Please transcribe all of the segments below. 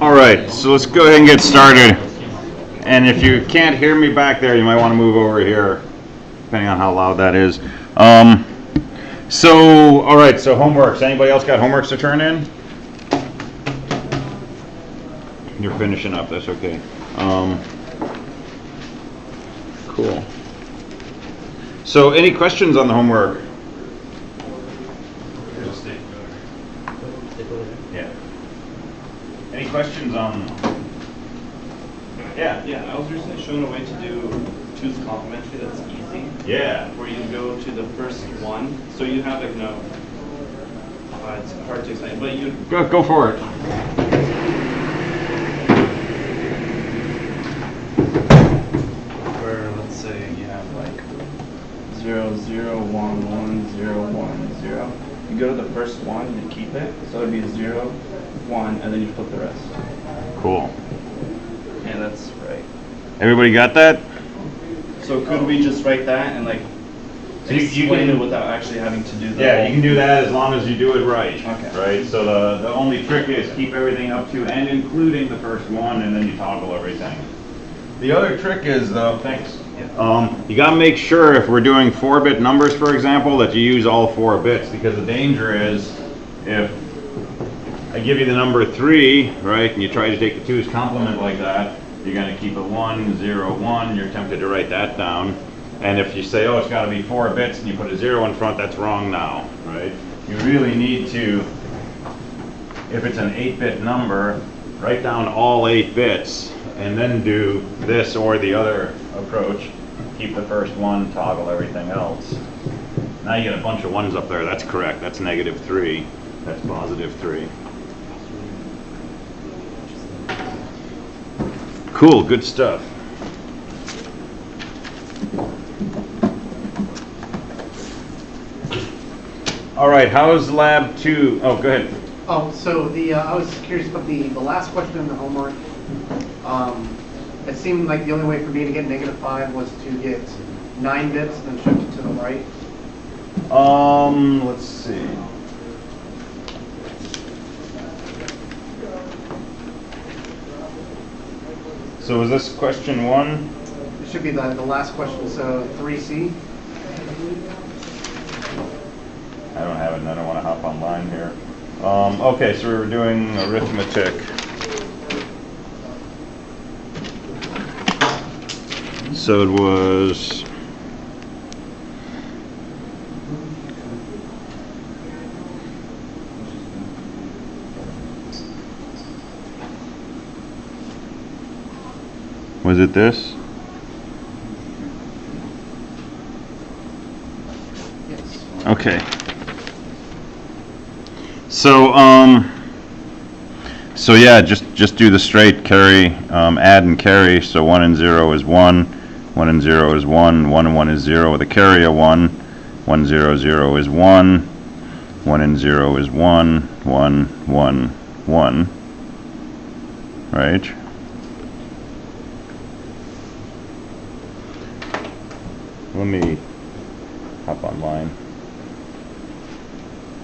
All right, so let's go ahead and get started. And if you can't hear me back there, you might want to move over here, depending on how loud that is. All right, so homeworks. Anybody else got homeworks to turn in? You're finishing up, that's okay. Cool. So any questions on the homework? Yeah. Any questions on? Yeah. Yeah, I was recently shown a way to do 2's complementary that's easy. Yeah. Where you go to the first one. So you have like no. It's hard to explain, but you Go for it. where let's say you have like 0, 0, 1, 1, 0, 1, 0. You go to the first one and keep it. So it'd be 0, 1, and then you flip the rest. Cool. Yeah, that's right. Everybody got that? So could we just write that and like So you explain can- it without actually having to do that? Yeah, you can do that as long as you do it right. Okay. Right, so the only trick is keep everything up to and including the first one, and then you toggle everything. The other trick is though, thanks. You gotta make sure if we're doing 4-bit numbers, for example, that you use all 4 bits, because the danger is if I give you the number 3, right, and you try to take the 2's complement like that, you're gonna keep it 1, 0, 1, you're tempted to write that down. And if you say, oh, it's gotta be 4 bits, and you put a 0 in front, that's wrong now, right? You really need to, if it's an 8-bit number, write down all 8 bits, and then do this or the other approach. Keep the first one, toggle everything else. Now you get a bunch of 1s up there, that's correct, that's -3, that's +3. Cool, good stuff. All right, how's lab 2? Oh, go ahead. Oh, so I was curious about the last question in the homework. It seemed like the only way for me to get -5 was to get 9 bits and then shift it to the right. Let's see. So is this question 1? It should be the last question, so 3C. I don't have it and I don't want to hop online here. Okay, so we were doing arithmetic. So it was... Was it this? Yes. Okay. So yeah, just do the straight carry, add and carry. So 1 and 0 is 1, 1 and 0 is 1, 1 and 1 is 0 with a carry of 1, 1, 0, 0 is 1, 1 and 0 is 1, 1, 1, 1, right? Let me hop online,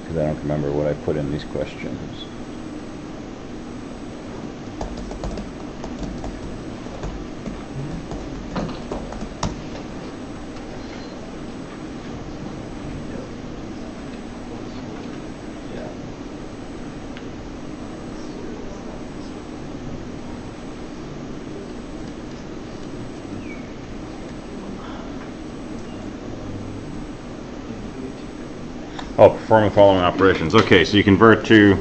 because I don't remember what I put in these questions. Oh, perform the following operations. Okay, so you convert to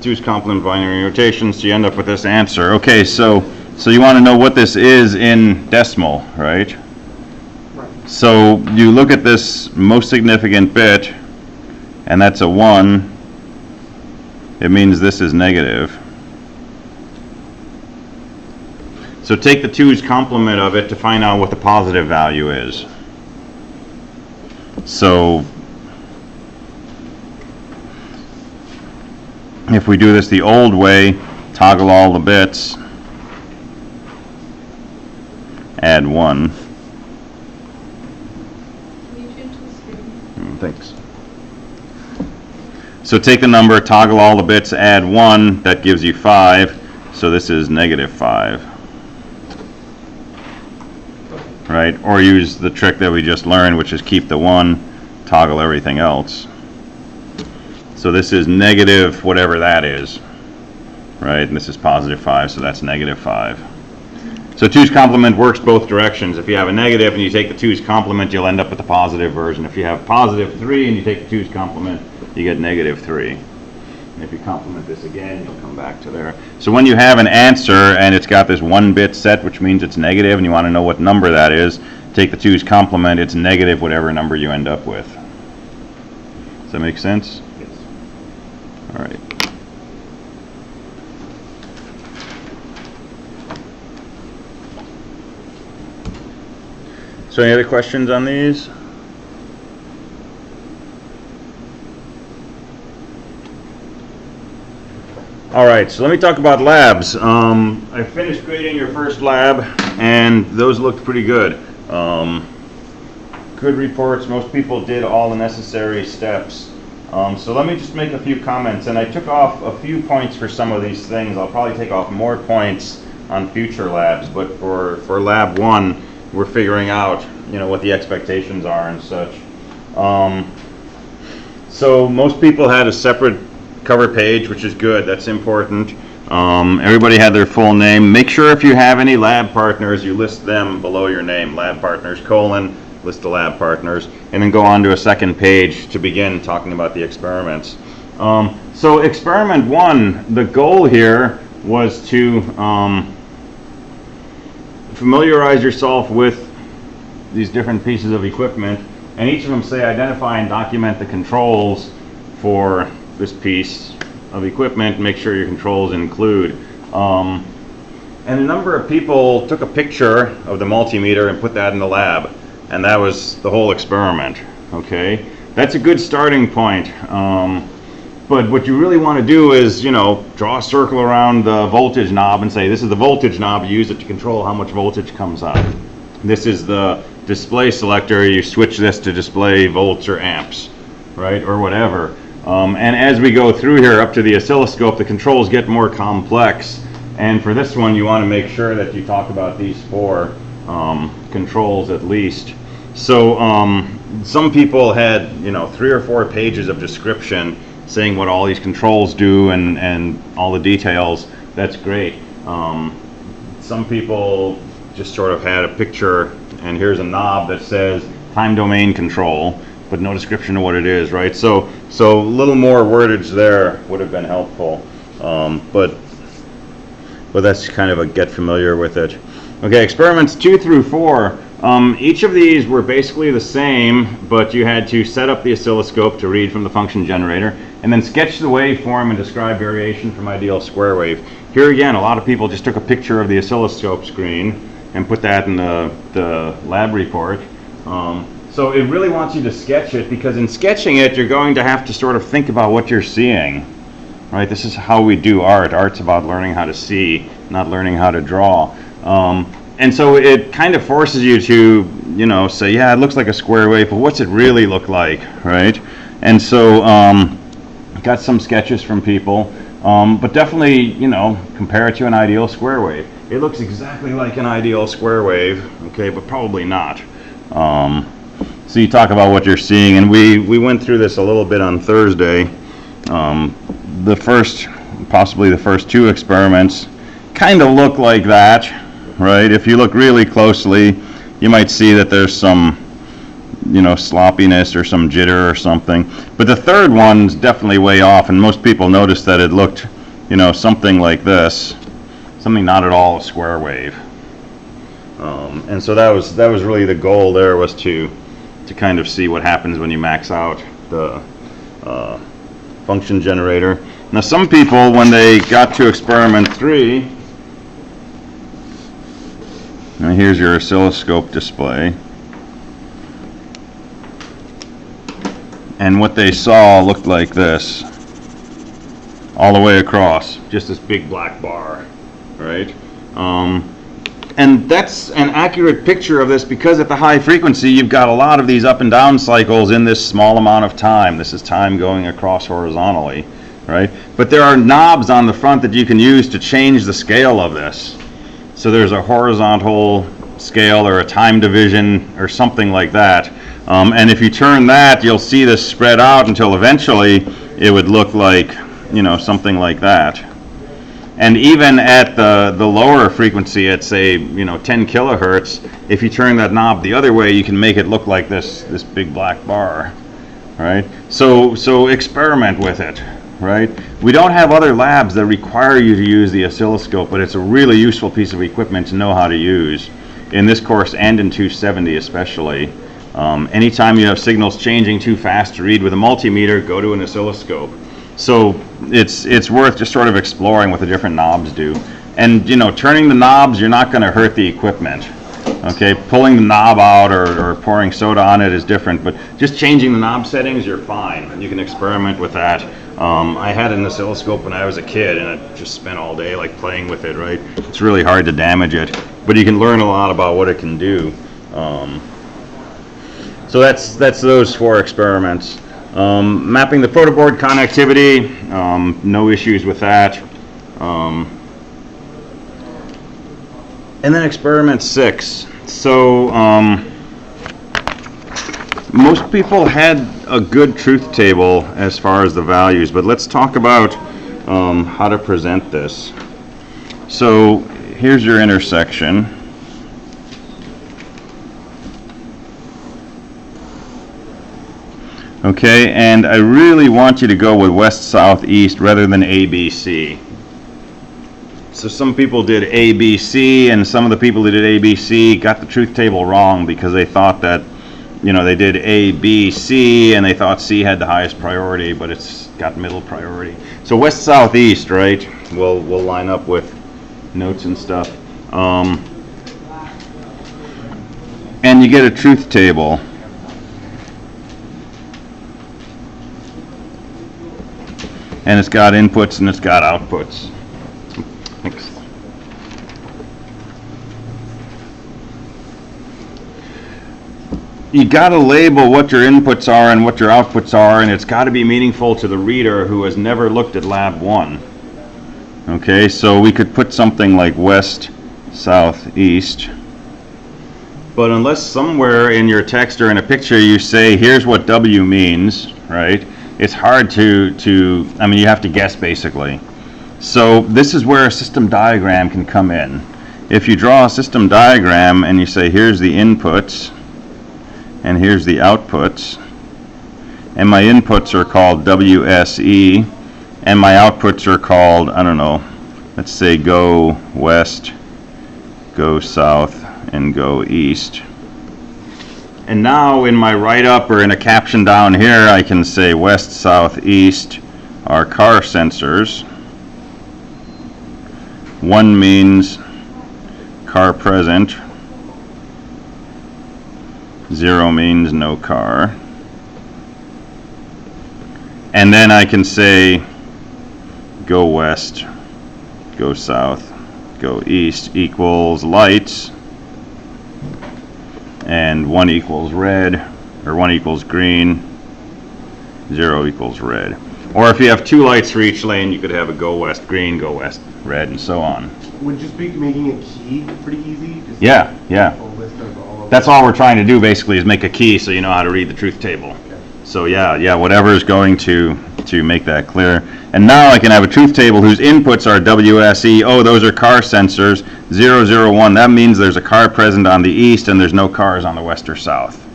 2's complement binary notation, so you end up with this answer. Okay, so you want to know what this is in decimal, right? Right. So you look at this most significant bit, and that's a 1. It means this is negative. So take the 2's complement of it to find out what the positive value is. So if we do this the old way, toggle all the bits, add 1. Can you change the screen? Thanks. So take the number, toggle all the bits, add 1, that gives you 5. So this is -5. Right? Or use the trick that we just learned, which is keep the 1, toggle everything else. So this is negative whatever that is. Right? And this is +5, so that's -5. So 2's complement works both directions. If you have a negative and you take the 2's complement, you'll end up with the positive version. If you have +3 and you take the 2's complement, you get -3. And if you complement this again, you'll come back to there. So when you have an answer and it's got this 1-bit set, which means it's negative, and you want to know what number that is, take the 2's complement, it's negative whatever number you end up with. Does that make sense? Yes. All right. So any other questions on these? All right, so let me talk about labs. I finished grading your first lab, and those looked pretty good. Good reports. Most people did all the necessary steps. So let me just make a few comments, and I took off a few points for some of these things. I'll probably take off more points on future labs, but for lab 1, we're figuring out, you know, what the expectations are and such. So most people had a separate cover page, which is good. That's important. Everybody had their full name. Make sure if you have any lab partners, you list them below your name. Lab partners, : list the lab partners, and then go on to a second page to begin talking about the experiments. So experiment 1, the goal here was to familiarize yourself with these different pieces of equipment, and each of them say identify and document the controls for this piece of equipment, make sure your controls include. And a number of people took a picture of the multimeter and put that in the lab, and that was the whole experiment. Okay, that's a good starting point. But what you really want to do is, you know, draw a circle around the voltage knob and say, this is the voltage knob, you use it to control how much voltage comes out. This is the display selector, you switch this to display volts or amps, right, or whatever. And as we go through here up to the oscilloscope, the controls get more complex. And for this one, you want to make sure that you talk about these 4 controls at least. So some people had, you know, 3 or 4 pages of description saying what all these controls do and all the details. That's great. Some people just sort of had a picture, and here's a knob that says time domain control, but no description of what it is, right? So a little more wordage there would have been helpful. But that's kind of a get familiar with it. Okay, experiments 2 through 4. Each of these were basically the same, but you had to set up the oscilloscope to read from the function generator, and then sketch the waveform and describe variation from ideal square wave. Here again, a lot of people just took a picture of the oscilloscope screen and put that in the lab report. So it really wants you to sketch it, because in sketching it, you're going to have to sort of think about what you're seeing. Right? This is how we do art. Art's about learning how to see, not learning how to draw. And so it kind of forces you to, you know, say, yeah, it looks like a square wave, but what's it really look like, right? And so got some sketches from people, but definitely, you know, compare it to an ideal square wave. It looks exactly like an ideal square wave, okay, but probably not. So you talk about what you're seeing, and we went through this a little bit on Thursday. Possibly the first 2 experiments kind of look like that, right? If you look really closely, you might see that there's some, you know, sloppiness or some jitter or something. But the third one's definitely way off, and most people noticed that it looked, you know, something like this, something not at all a square wave. And so that was really the goal there, was to kind of see what happens when you max out the function generator. Now some people, when they got to experiment 3, now here's your oscilloscope display, and what they saw looked like this, all the way across, just this big black bar, right? And that's an accurate picture of this, because at the high frequency you've got a lot of these up and down cycles in this small amount of time. This is time going across horizontally. right? But there are knobs on the front that you can use to change the scale of this. So there's a horizontal scale or a time division or something like that. And if you turn that, you'll see this spread out until eventually it would look like, something like that. And even at the lower frequency, at say, 10 kilohertz, if you turn that knob the other way, you can make it look like this big black bar, right? So experiment with it, right? We don't have other labs that require you to use the oscilloscope, but it's a really useful piece of equipment to know how to use in this course and in 270 especially. Anytime you have signals changing too fast to read with a multimeter, go to an oscilloscope. So it's worth just sort of exploring what the different knobs do. And turning the knobs, you're not going to hurt the equipment. Okay, pulling the knob out or pouring soda on it is different, but just changing the knob settings, you're fine. You can experiment with that. I had an oscilloscope when I was a kid, and I just spent all day like playing with it, right? It's really hard to damage it, but you can learn a lot about what it can do. So that's those 4 experiments. Mapping the protoboard connectivity, no issues with that. And then experiment 6. So most people had a good truth table as far as the values, but let's talk about how to present this. So here's your intersection. Okay, and I really want you to go with west, south, east rather than ABC. So some people did ABC, and some of the people who did ABC got the truth table wrong because they thought that, they did ABC and they thought C had the highest priority, but it's got middle priority. So west, south, east, right? We'll line up with notes and stuff. And you get a truth table. And it's got inputs and it's got outputs. Thanks. You got to label what your inputs are and what your outputs are, and it's got to be meaningful to the reader who has never looked at Lab 1. Okay, so we could put something like west, south, east. But unless somewhere in your text or in a picture you say, here's what W means, right? It's hard to you have to guess basically. So this is where a system diagram can come in. If you draw a system diagram and you say here's the inputs and here's the outputs, and my inputs are called WSE and my outputs are called, I don't know, let's say go west, go south, and go east. And now in my write-up or in a caption down here, I can say west, south, east are car sensors. 1 means car present. 0 means no car. And then I can say go west, go south, go east equals lights. And 1 equals red, or 1 equals green, 0 equals red. Or if you have 2 lights for each lane, you could have a go west green, go west red, and so on. Would just be making a key pretty easy? Just Yeah. a list of all of That's all we're trying to do basically is make a key so you know how to read the truth table. Okay. So yeah, whatever is going to make that clear. And now I can have a truth table whose inputs are WSE. Oh, those are car sensors. 001, that means there's a car present on the east and there's no cars on the west or south.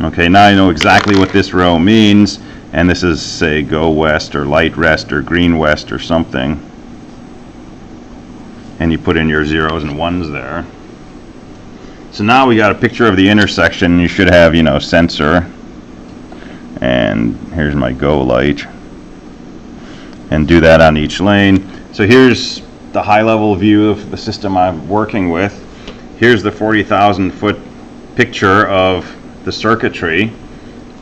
Okay, now I know exactly what this row means, and this is, say, go west or light west or green west or something. And you put in your 0s and 1s there. So now we got a picture of the intersection. You should have, sensor. And here's my go light. And do that on each lane. So here's the high-level view of the system I'm working with. Here's the 40,000 foot picture of the circuitry.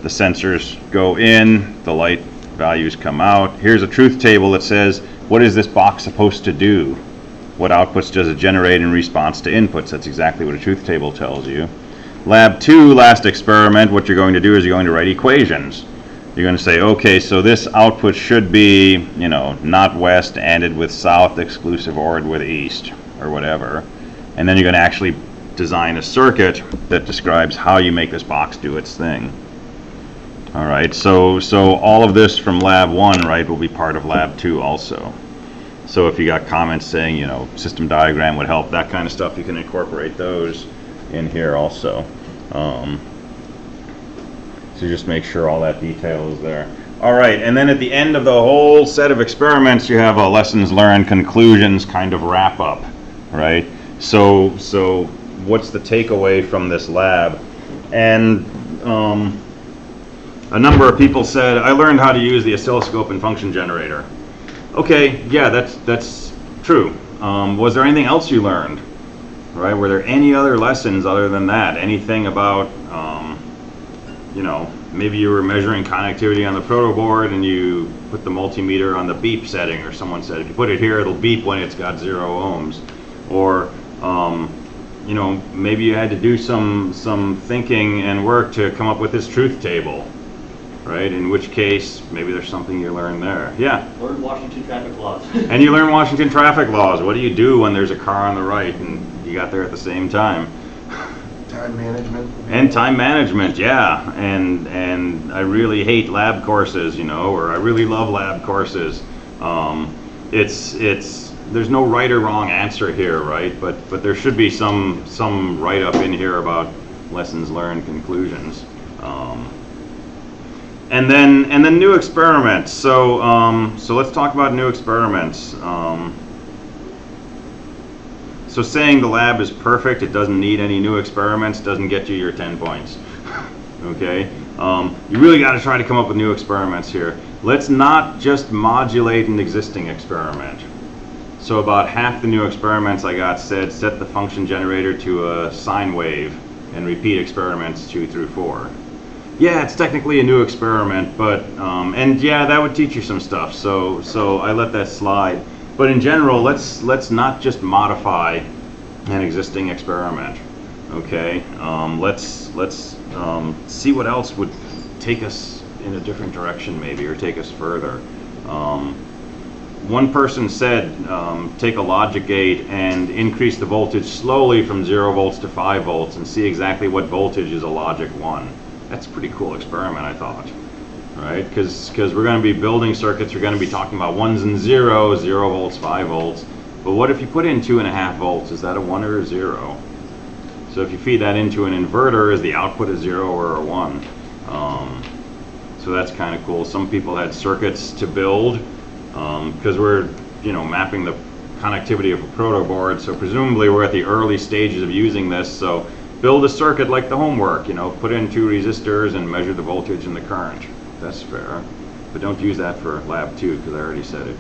The sensors go in, the light values come out. Here's a truth table that says, what is this box supposed to do? What outputs does it generate in response to inputs? That's exactly what a truth table tells you. Lab 2, last experiment, what you're going to do is you're going to write equations. you're going to say, okay, so this output should be, you know, not west ANDed with south, exclusive ORed with east, or whatever. And then you're going to actually design a circuit that describes how you make this box do its thing. All right, so all of this from lab 1, right, will be part of lab 2 also. So if you got comments saying, you know, system diagram would help, that kind of stuff, you can incorporate those in here also. So just make sure all that detail is there. All right, and then at the end of the whole set of experiments, you have a lessons learned, conclusions kind of wrap up, right? So what's the takeaway from this lab? And a number of people said, I learned how to use the oscilloscope and function generator. Okay, yeah, that's true. Was there anything else you learned? Right? Were there any other lessons other than that? Anything about, you know, maybe you were measuring connectivity on the proto board and you put the multimeter on the beep setting, or someone said if you put it here, it'll beep when it's got 0 ohms. Or, you know, maybe you had to do some thinking and work to come up with this truth table. Right? In which case, maybe there's something you learned there. Yeah? Learn Washington traffic laws. And you learn Washington traffic laws. What do you do when there's a car on the right and you got there at the same time? Time management. And time management, yeah. And I really hate lab courses, you know, or I really love lab courses. There's no right or wrong answer here, right? But there should be some write-up in here about lessons learned, conclusions. And then new experiments. So let's talk about new experiments. So saying the lab is perfect, it doesn't need any new experiments, doesn't get you your 10 points. Okay? You really got to try to come up with new experiments here. Let's not just modulate an existing experiment. So about half the new experiments I got said set the function generator to a sine wave and repeat experiments 2 through 4. Yeah, it's technically a new experiment, but and yeah, that would teach you some stuff. So I let that slide. But in general, let's not just modify an existing experiment. Okay, let's see what else would take us in a different direction, maybe, or take us further. One person said, take a logic gate and increase the voltage slowly from 0 volts to 5 volts and see exactly what voltage is a logic 1. That's a pretty cool experiment, I thought, right? Because we're going to be building circuits, we're going to be talking about ones and zeros, 0 volts, 5 volts. But what if you put in 2.5 volts? Is that a 1 or a 0? So if you feed that into an inverter, is the output a 0 or a 1? So that's kind of cool. Some people had circuits to build because we're, you know, mapping the connectivity of a proto board. So presumably we're at the early stages of using this. So build a circuit like the homework, you know, put in 2 resistors and measure the voltage and the current. That's fair. But don't use that for lab 2 because I already said it.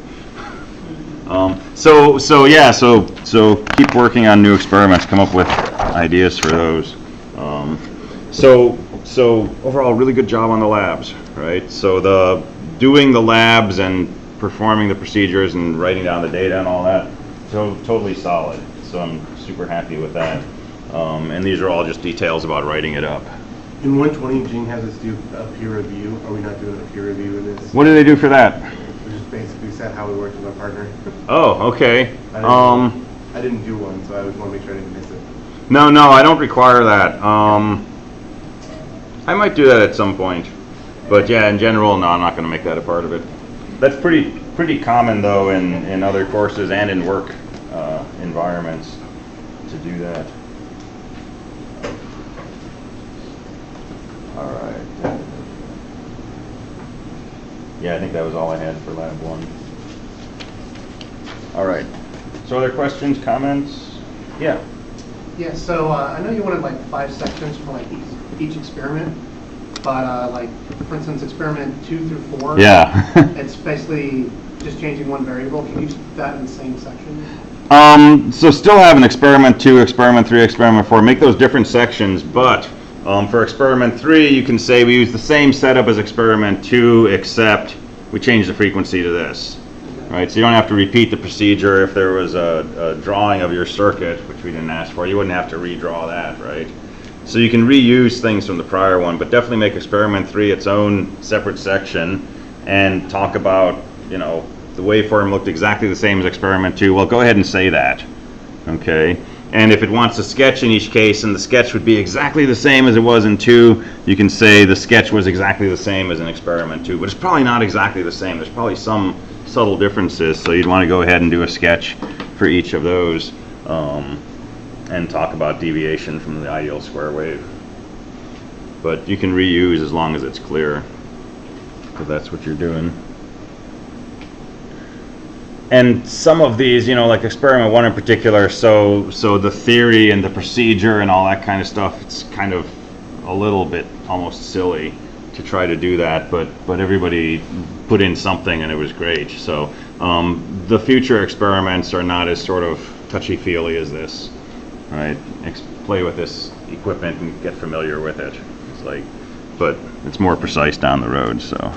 So keep working on new experiments, come up with ideas for those. So overall, really good job on the labs, right? So doing the labs and performing the procedures and writing down the data and all that, so totally solid. So I'm super happy with that. And these are all just details about writing it up. In 120, Gene has us do a peer review. Are we not doing a peer review in this? What do they do for that? We just basically said how we worked with our partner. Oh, okay. I didn't do one, so I would want to make sure I didn't miss it. No, I don't require that. I might do that at some point. But yeah, in general, no, I'm not going to make that a part of it. That's pretty common, though, in other courses and in work environments to do that. All right. Yeah, I think that was all I had for lab 1. All right. So other questions, comments? Yeah. Yeah, so I know you wanted like 5 sections for like each experiment, but like for instance, experiment 2 through 4. Yeah. It's basically just changing one variable. Can you put that in the same section? So still have an experiment 2, experiment 3, experiment 4. Make those different sections, but for experiment 3, you can say we use the same setup as experiment 2, except we change the frequency to this. Right, so you don't have to repeat the procedure. If there was a drawing of your circuit, which we didn't ask for, you wouldn't have to redraw that, right? So you can reuse things from the prior one, but definitely make experiment 3 its own separate section and talk about, you know, the waveform looked exactly the same as experiment 2. Well, go ahead and say that, okay? And if it wants a sketch in each case, and the sketch would be exactly the same as it was in 2, you can say the sketch was exactly the same as in experiment 2, but it's probably not exactly the same. There's probably some subtle differences, so you'd want to go ahead and do a sketch for each of those. And talk about deviation from the ideal square wave. But you can reuse as long as it's clear, if that's what you're doing. And some of these, you know, like experiment 1 in particular, so the theory and the procedure and all that kind of stuff, it's kind of a little bit almost silly to try to do that, but everybody put in something and it was great. So the future experiments are not as sort of touchy-feely as this. Right, play with this equipment and get familiar with it. It's like, but it's more precise down the road. So,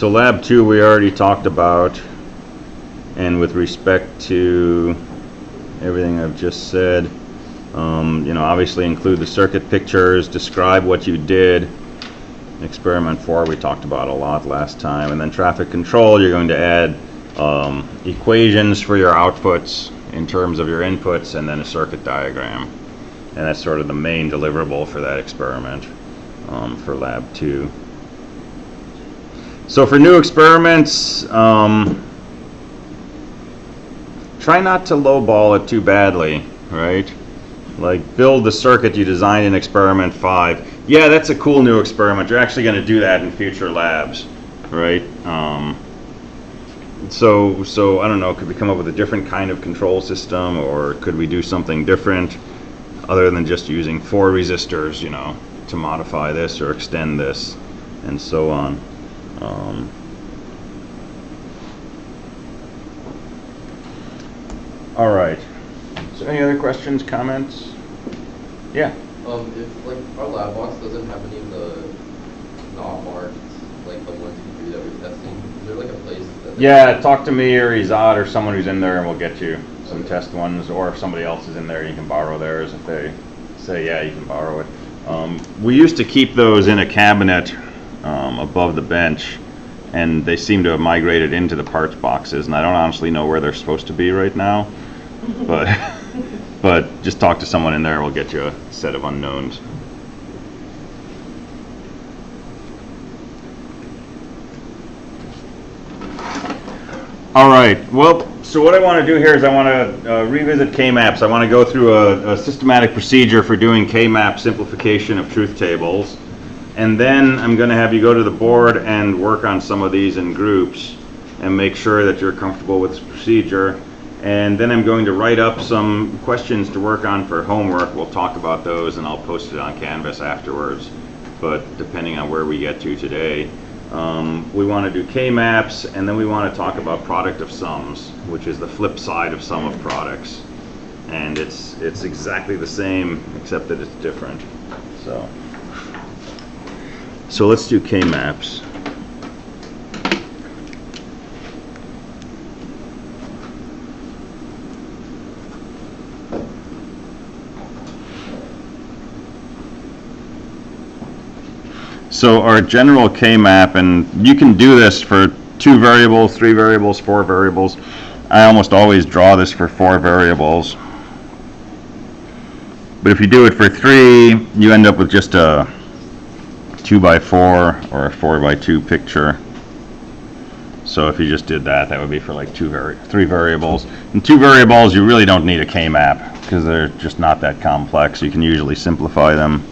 lab 2 we already talked about, and with respect to everything I've just said. You know, obviously include the circuit pictures, describe what you did. Experiment 4 we talked about a lot last time. And then traffic control, you're going to add equations for your outputs in terms of your inputs, and then a circuit diagram. And that's sort of the main deliverable for that experiment for lab 2. So for new experiments, try not to lowball it too badly, right? Like, build the circuit you designed in experiment 5. Yeah, that's a cool new experiment. You're actually going to do that in future labs, right? So I don't know, could we come up with a different kind of control system, or could we do something different other than just using 4 resistors, you know, to modify this or extend this, and so on. All right. So any other questions, comments? Yeah. If like our lab box doesn't have any of the not marked, like the 1, 2, 3 that we're testing, is there like a place that? Yeah, talk to me or Izad or someone who's in there, and we'll get you some test ones. Or if somebody else is in there, you can borrow theirs. If they say yeah, you can borrow it. We used to keep those in a cabinet above the bench, and they seem to have migrated into the parts boxes, and I don't honestly know where they're supposed to be right now, but just talk to someone in there, we'll get you a set of unknowns. All right, well, so what I want to do here is I want to revisit Kmaps. I want to go through a systematic procedure for doing Kmap simplification of truth tables. And then I'm going to have you go to the board and work on some of these in groups and make sure that you're comfortable with this procedure. And then I'm going to write up some questions to work on for homework. We'll talk about those and I'll post it on Canvas afterwards. But depending on where we get to today, we want to do Kmaps, and then we want to talk about product of sums, which is the flip side of sum of products. And it's exactly the same except that it's different. So let's do Kmaps. So our general Kmap, and you can do this for 2 variables, 3 variables, 4 variables. I almost always draw this for 4 variables. But if you do it for 3, you end up with just a 2x4 or a 4x2 picture. So if you just did that, that would be for like 3 variables. And 2 variables, you really don't need a Kmap because they're just not that complex. You can usually simplify them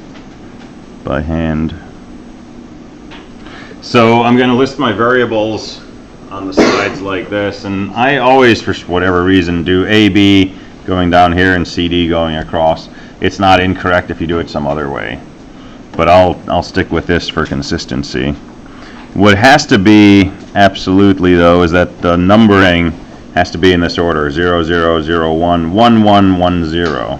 by hand. So I'm going to list my variables on the sides like this, and I always, for whatever reason, do AB going down here and CD going across. It's not incorrect if you do it some other way, but I'll stick with this for consistency. What has to be absolutely, though, is that the numbering has to be in this order: 0, 0, 0, 1, 1, 1, 1, 0.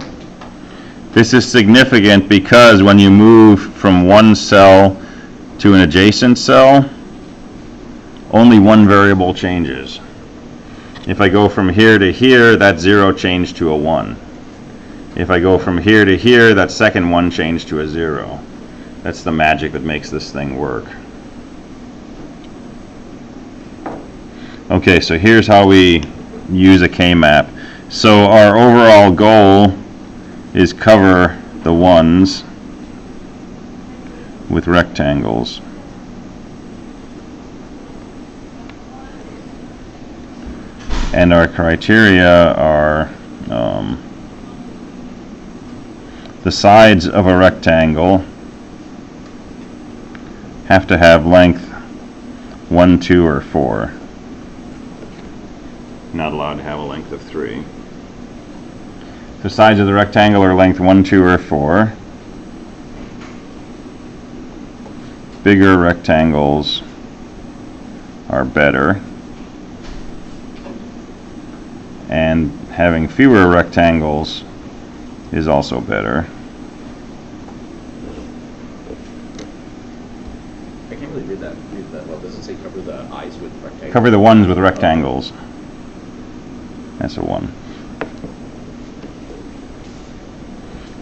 This is significant because when you move from one cell to an adjacent cell, only one variable changes. If I go from here to here, that 0 changed to a 1. If I go from here to here, that second 1 changed to a 0. That's the magic that makes this thing work. Okay, so here's how we use a Kmap. So our overall goal is cover the ones with rectangles. And our criteria are the sides of a rectangle have to have length 1, 2, or 4. Not allowed to have a length of 3. The sides of the rectangle are length 1, 2, or 4. Bigger rectangles are better. And having fewer rectangles is also better. I can't really read that well. Does it say cover the eyes with rectangles? Cover the ones with rectangles. That's a 1.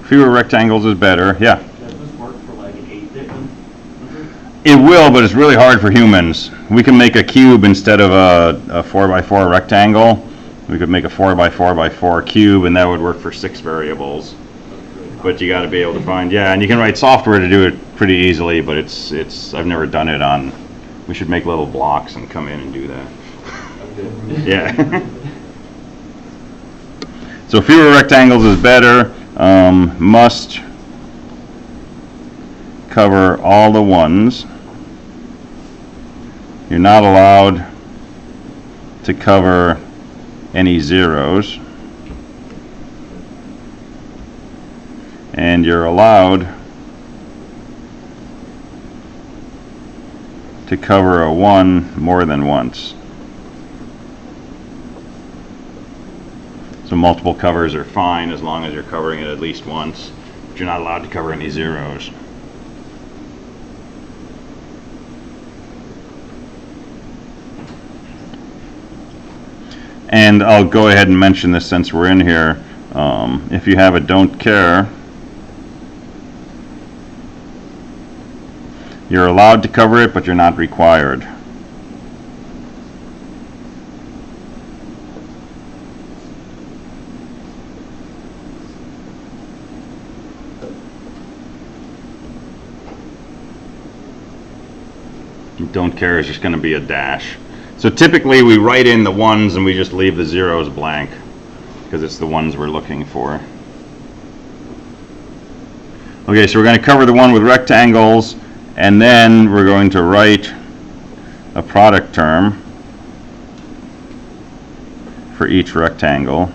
Fewer rectangles is better, yeah. Does this work for like an 8-bit number? It will, but it's really hard for humans. We can make a cube instead of a 4x4 rectangle. We could make a 4x4x4 cube, and that would work for 6 variables. But you got to be able to find, yeah, and you can write software to do it pretty easily, but it's I've never done it on. We should make little blocks and come in and do that. Yeah. So fewer rectangles is better. Must cover all the ones. You're not allowed to cover any zeros. And you're allowed to cover a 1 more than once. So multiple covers are fine as long as you're covering it at least once, but you're not allowed to cover any zeros. And I'll go ahead and mention this since we're in here. If you have a don't care, you're allowed to cover it, but you're not required. Don't care is just going to be a dash. So typically we write in the ones and we just leave the zeros blank because it's the ones we're looking for. Okay, so we're going to cover the one with rectangles, and then we're going to write a product term for each rectangle.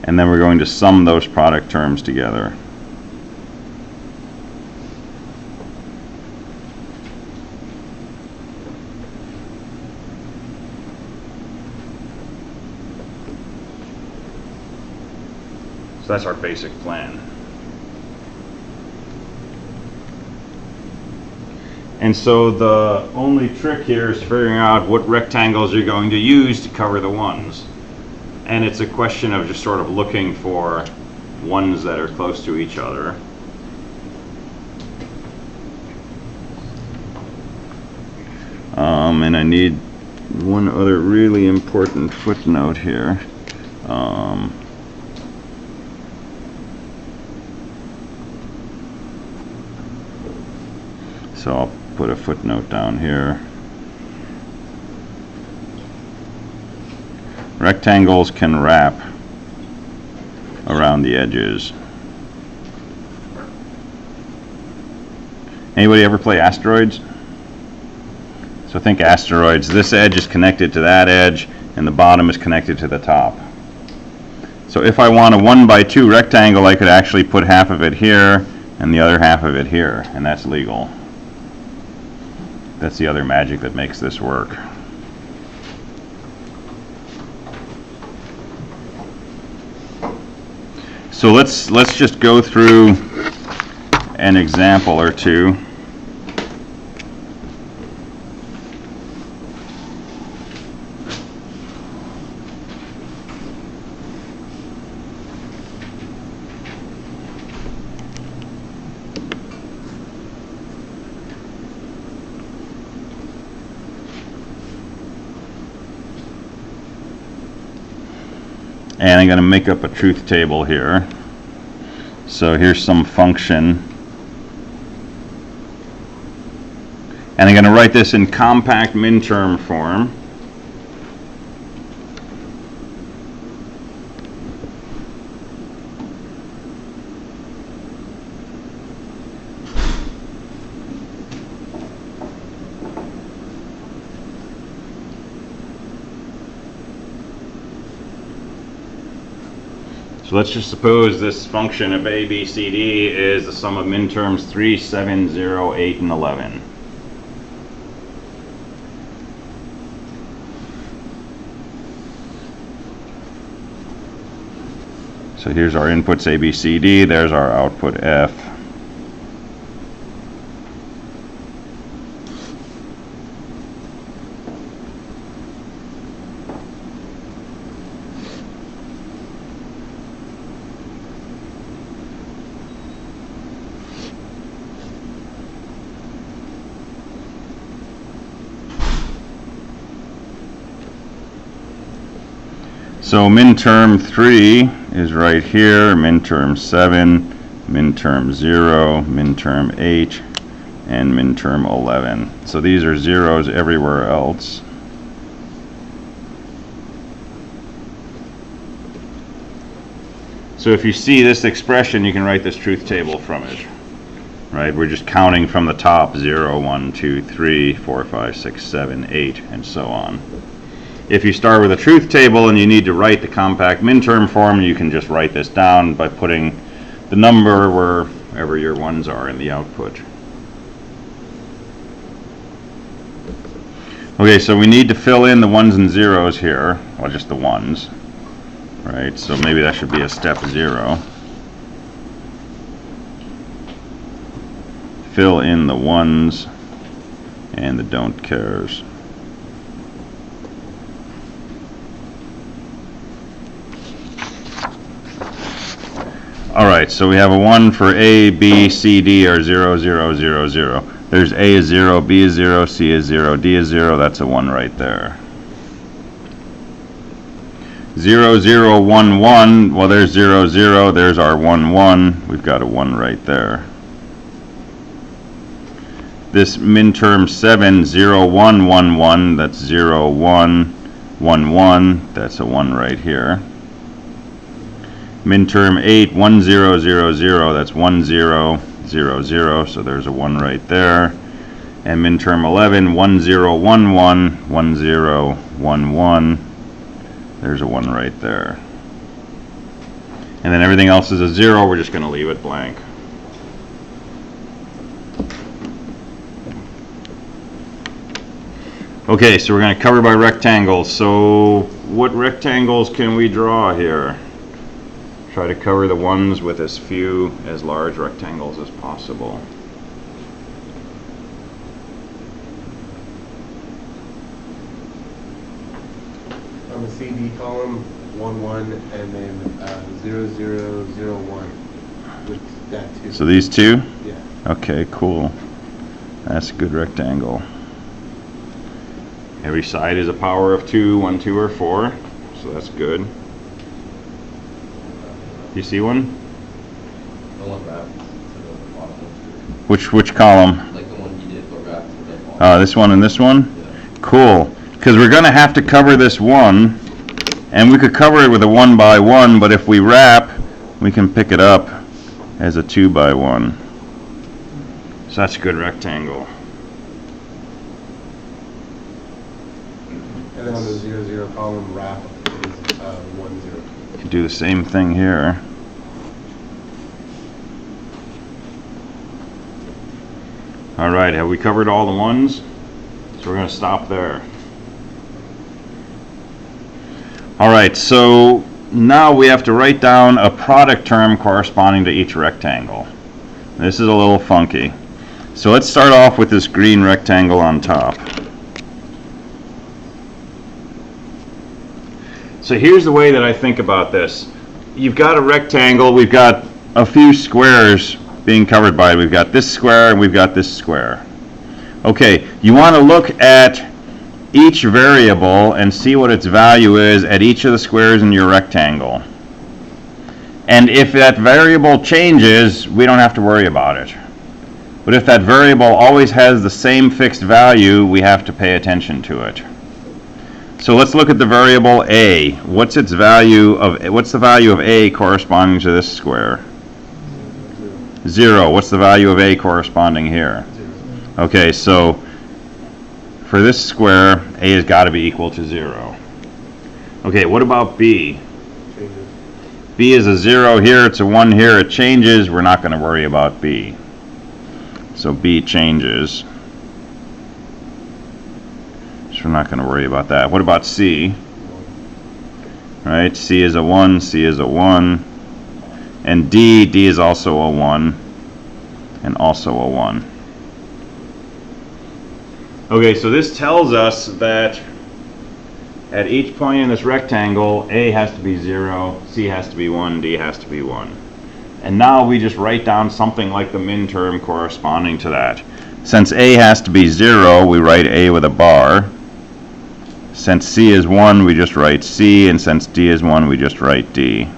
And then we're going to sum those product terms together. So that's our basic plan. And so the only trick here is figuring out what rectangles you're going to use to cover the ones. And it's a question of just sort of looking for ones that are close to each other. And I need one other really important footnote here. So I'll put a footnote down here. Rectangles can wrap around the edges. Anybody ever play asteroids? So think asteroids. This edge is connected to that edge, and the bottom is connected to the top. So if I want a 1x2 rectangle, I could actually put half of it here and the other half of it here, and that's legal. That's the other magic that makes this work. So let's just go through an example or two. And I'm going to make up a truth table here. So here's some function. And I'm going to write this in compact minterm form. So let's just suppose this function of a, b, c, d is the sum of minterms 3, 7, 0, 8, and 11. So here's our inputs a, b, c, d, there's our output f. So minterm 3 is right here, minterm 7, minterm 0, minterm 8, and minterm 11. So these are zeros everywhere else. So if you see this expression, you can write this truth table from it. Right? We're just counting from the top, 0, 1, 2, 3, 4, 5, 6, 7, 8, and so on. If you start with a truth table and you need to write the compact minterm form, you can just write this down by putting the number wherever your ones are in the output. Okay, so we need to fill in the ones and zeros here, well, just the ones, right? So maybe that should be a step 0. Fill in the ones and the don't cares. Alright, so we have a 1 for A, B, C, D are 0, 0, 0, 0. There's A is 0, B is 0, C is 0, D is 0, that's a 1 right there. 0, 0, 1, 1, well there's 0, 0, there's our 1, 1, we've got a 1 right there. This minterm 7, 0, 1, 1, 1, that's 0, 1, 1, 1, that's a 1 right here. Minterm 8, 1, 0, 0, 0, that's 1, 0, 0, 0, so there's a 1 right there. And minterm 11, 1, 0, 1, 1, 1, 0, 1, 1, there's a 1 right there. And then everything else is a 0, we're just going to leave it blank. Okay, so we're going to cover by rectangles. So what rectangles can we draw here? Try to cover the ones with as few, as large rectangles as possible. On the CD column, 1, 1, and then 0, 0, 0, 1 with that 2. So these two? Yeah. Okay, cool. That's a good rectangle. Every side is a power of 2, 1, 2, or 4, so that's good. You see one? The one wrapped to the bottom of Which column? like the one you did, but wrapped to the bottom. This one and this one? Yeah. Cool. Because we're going to have to cover this one, and we could cover it with a 1 by 1, but if we wrap, we can pick it up as a 2 by 1. So that's a good rectangle. And then on the 0, 0 column, wrap is 1, 0. You can do the same thing here. Alright, have we covered all the ones? So we're going to stop there. Alright, so now we have to write down a product term corresponding to each rectangle. This is a little funky. So let's start off with this green rectangle on top. So here's the way that I think about this. You've got a rectangle, we've got a few squares being covered by it. We've got this square and we've got this square. Okay, you want to look at each variable and see what its value is at each of the squares in your rectangle. And if that variable changes, we don't have to worry about it. But if that variable always has the same fixed value, we have to pay attention to it. So let's look at the variable a. What's the value of a corresponding to this square? 0. What's the value of a corresponding here? Okay, so for this square, a has got to be equal to 0. Okay, what about b? Changes. B is a 0 here, it's a 1 here, it changes. We're not going to worry about b. So b changes. So we're not going to worry about that. What about c? Right, c is a 1, c is a 1. And d is also a 1, and also a 1. Okay, so this tells us that at each point in this rectangle, a has to be 0, c has to be 1, d has to be 1. And now we just write down something like the min term corresponding to that. Since a has to be 0, we write a with a bar. Since c is 1, we just write c, and since d is 1, we just write d.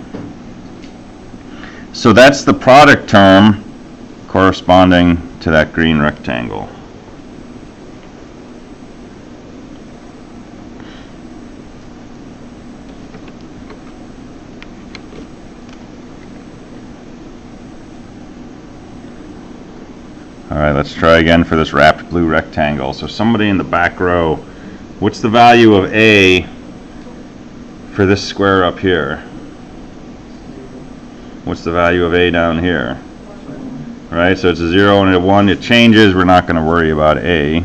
So that's the product term corresponding to that green rectangle. All right, let's try again for this wrapped blue rectangle. So somebody in the back row, what's the value of a for this square up here? What's the value of a down here? Right, so it's a 0 and a 1. It changes. We're not going to worry about a.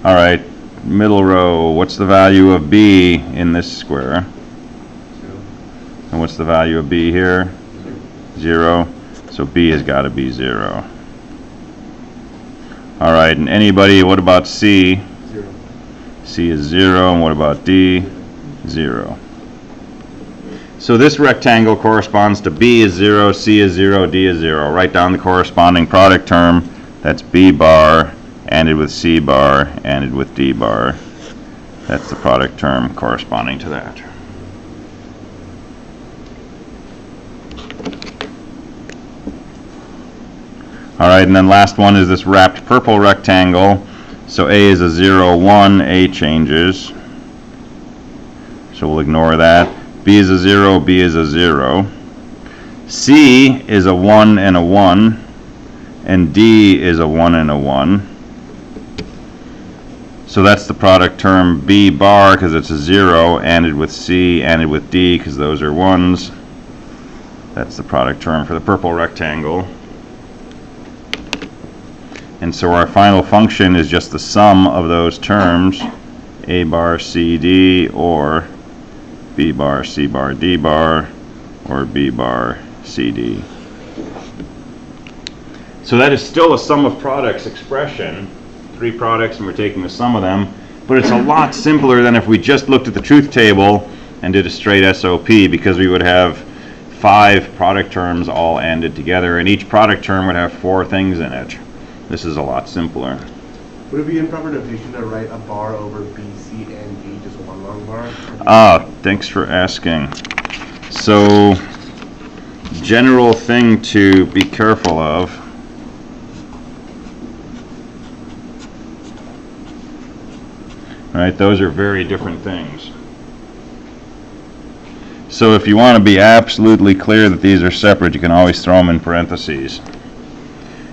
All right, middle row, what's the value of b in this square? 0. And what's the value of b here? 0. So b has got to be 0. All right, and anybody, what about c? 0. C is 0, and what about d? 0. So this rectangle corresponds to b is 0, c is 0, d is 0. Write down the corresponding product term. That's b bar, ANDed with c bar, ANDed with d bar. That's the product term corresponding to that. All right, and then last one is this wrapped purple rectangle. So a is a 0, 1, a changes. So we'll ignore that. B is a 0, B is a 0. C is a 1 and a 1. And D is a 1 and a 1. So that's the product term B bar because it's a 0, ANDed with C, ANDed with D because those are 1s. That's the product term for the purple rectangle. And so our final function is just the sum of those terms, A bar C D, or B bar C bar D bar, or B bar C D. So that is still a sum of products expression, 3 products and we're taking the sum of them, but it's a lot simpler than if we just looked at the truth table and did a straight SOP, because we would have 5 product terms all ANDed together, and each product term would have 4 things in it. This is a lot simpler. Would it be improper notation to write a bar over B, C, and D, just one long bar? Thanks for asking. So, general thing to be careful of. Right, those are very different things. So if you want to be absolutely clear that these are separate, you can always throw them in parentheses.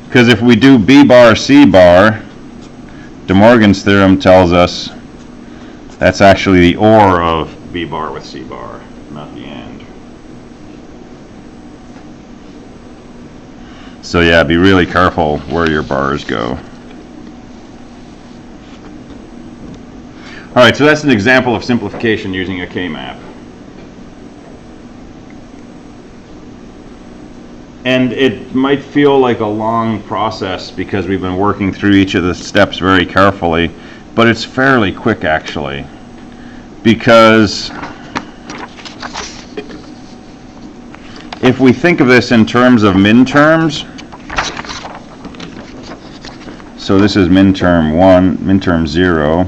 Because if we do B bar C bar, De Morgan's theorem tells us that's actually the OR of B bar with C bar, not the AND. So yeah, be really careful where your bars go. All right, so that's an example of simplification using a Kmap. And it might feel like a long process because we've been working through each of the steps very carefully, but it's fairly quick actually. Because if we think of this in terms of minterms, so this is minterm 1, minterm 0,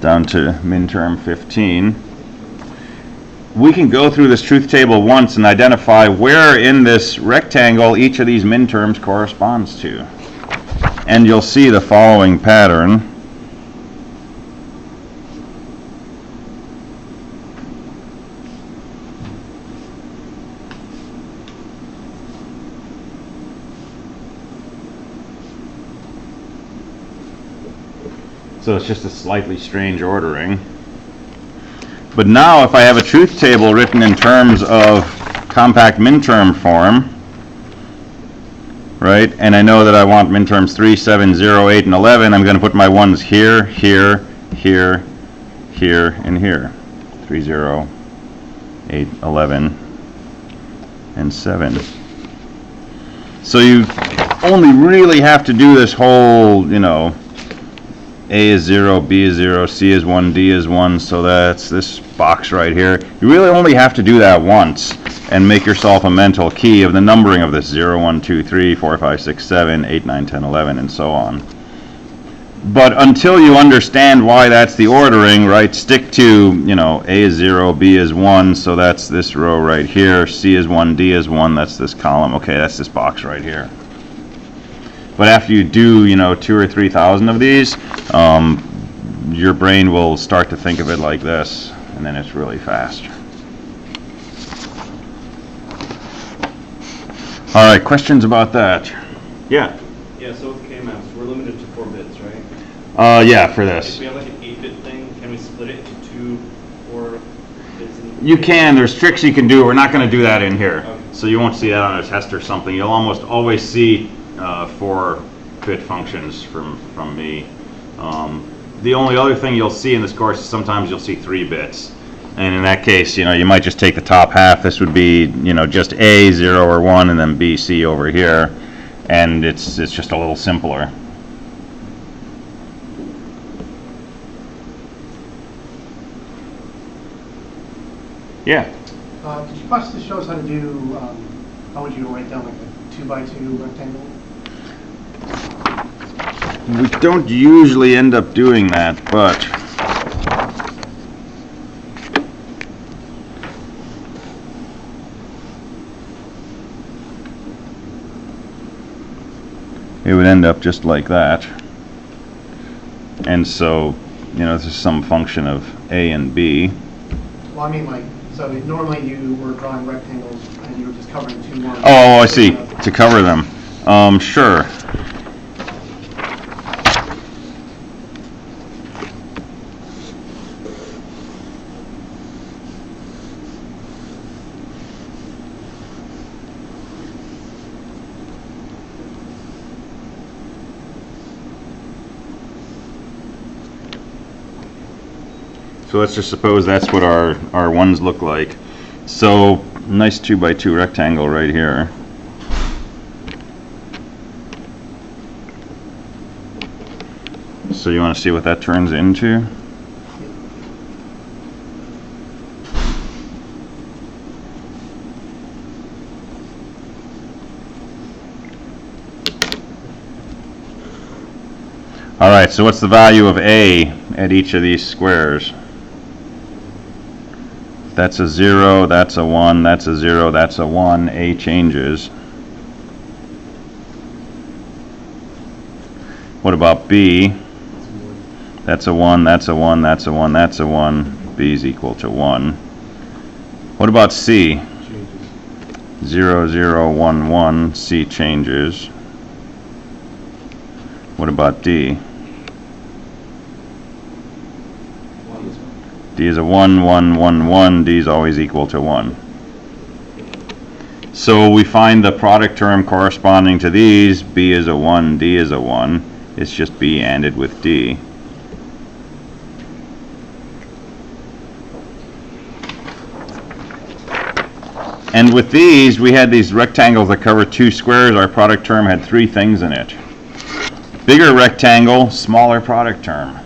down to minterm 15. We can go through this truth table once and identify where in this rectangle each of these minterms corresponds to. And you'll see the following pattern. So it's just a slightly strange ordering. But now if I have a truth table written in terms of compact minterm form, right, and I know that I want minterms 3, 7, 0, 8, and 11, I'm going to put my ones here, here, here, here, and here. 3, 0, 8, 11, and 7. So you only really have to do this whole, you know, A is 0, B is 0, C is 1, D is 1, so that's this box right here. You really only have to do that once and make yourself a mental key of the numbering of this 0, 1, 2, 3, 4, 5, 6, 7, 8, 9, 10, 11, and so on. But until you understand why that's the ordering, right, stick to, you know, A is 0, B is 1, so that's this row right here, C is 1, D is 1, that's this column, okay, that's this box right here. But after you do, you know, 2,000 or 3,000 of these, your brain will start to think of it like this, and then it's really fast. All right, questions about that? Yeah. Yeah, so with Kmaps, we're limited to 4 bits, right? Yeah, for this. If we have like an 8-bit thing, can we split it into 2 4 bits? You can. There's tricks you can do. We're not going to do that in here. Okay. So you won't see that on a test or something. You'll almost always see 4-bit functions from me. The only other thing you'll see in this course is sometimes you'll see 3 bits. And in that case, you know, you might just take the top half. This would be, you know, just A, 0 or 1, and then B, C over here. And it's just a little simpler. Yeah. Could you possibly show us how to do, how would you write down like a 2x2 rectangle? We don't usually end up doing that, but it would end up just like that. And so, you know, this is some function of A and B. Well, I mean, like, so normally you were drawing rectangles and you were just covering 2 lines. Oh, I see. To cover them. Sure. So let's just suppose that's what our ones look like. So nice 2x2 rectangle right here. So you want to see what that turns into? All right, so what's the value of A at each of these squares? That's a 0, that's a 1, that's a 0, that's a 1. A changes. What about B? That's a 1, that's a 1, that's a 1, that's a 1. B is equal to 1. What about C? 0, 0, 1, 1. C changes. What about D? D is a 1, 1, 1, 1. D is always equal to 1. So we find the product term corresponding to these. B is a 1, D is a 1. It's just B ANDed with D. And with these, we had these rectangles that cover 2 squares. Our product term had 3 things in it. Bigger rectangle, smaller product term.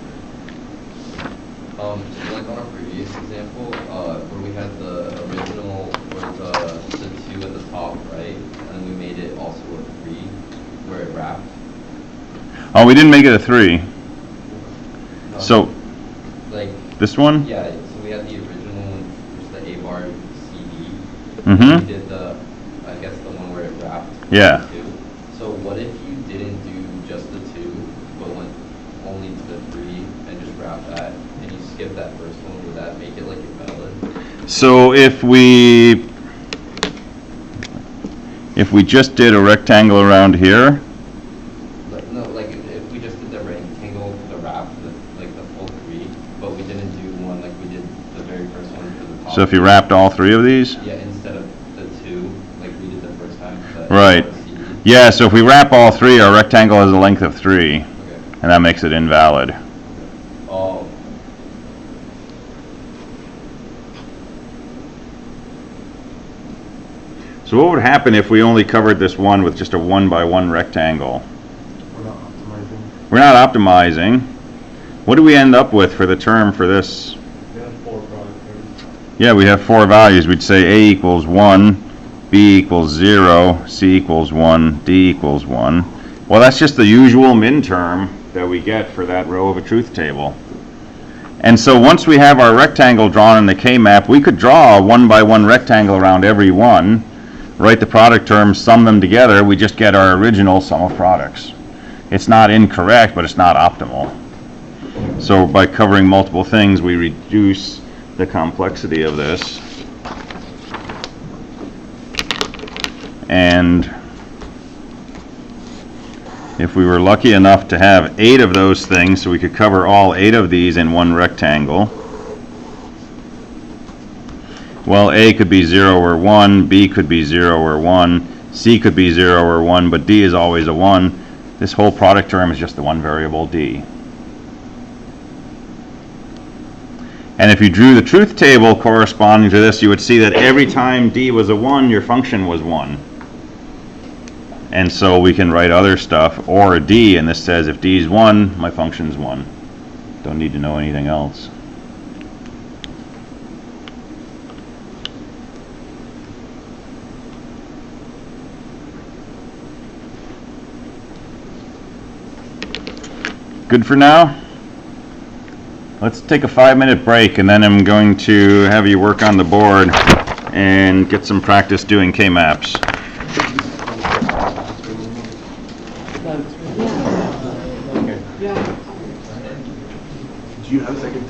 So like on our previous example, where we had the original was the 2 at the top, right? And we made it also a 3, where it wrapped. Oh, we didn't make it a 3. No, So, like, this one? yeah, so we had the original one, which is the A bar CD. Mm-hmm. We did the, I guess the one where it wrapped. Yeah. The 2. So what if you didn't do just the 2, but went only to the 3 and just wrapped that, and you skip that first one? Would that make it like invalid? So if we just did a rectangle around here, Like, no, like if we just did the rectangle, the wrap, like the full 3, but we didn't do one like we did the very first one for the top. so if you wrapped all 3 of these? Yeah, instead of the 2, like we did the first time. The Right. CD. Yeah, so if we wrap all 3, our rectangle has a length of 3, Okay. and that makes it invalid. Oh. So what would happen if we only covered this one with just a 1 by 1 rectangle? We're not optimizing. We're not optimizing. What do we end up with for the term for this? We have 4 product terms. Yeah, we have 4 values. We'd say A equals 1, B equals 0, C equals 1, D equals 1. Well, that's just the usual min term that we get for that row of a truth table. And so once we have our rectangle drawn in the K-map, we could draw a 1 by 1 rectangle around every one, write the product terms, sum them together, we just get our original sum of products. It's not incorrect, but it's not optimal. So by covering multiple things, we reduce the complexity of this. And if we were lucky enough to have 8 of those things, so we could cover all 8 of these in one rectangle, well, A could be 0 or 1, B could be 0 or 1, C could be 0 or 1, but D is always a 1. This whole product term is just the one variable D. And if you drew the truth table corresponding to this, you would see that every time D was a 1, your function was 1. And so we can write other stuff, or a D, and this says if D is 1, my function's 1. Don't need to know anything else. Good for now? Let's take a 5-minute break, and then I'm going to have you work on the board and get some practice doing Kmaps. Do you have a second?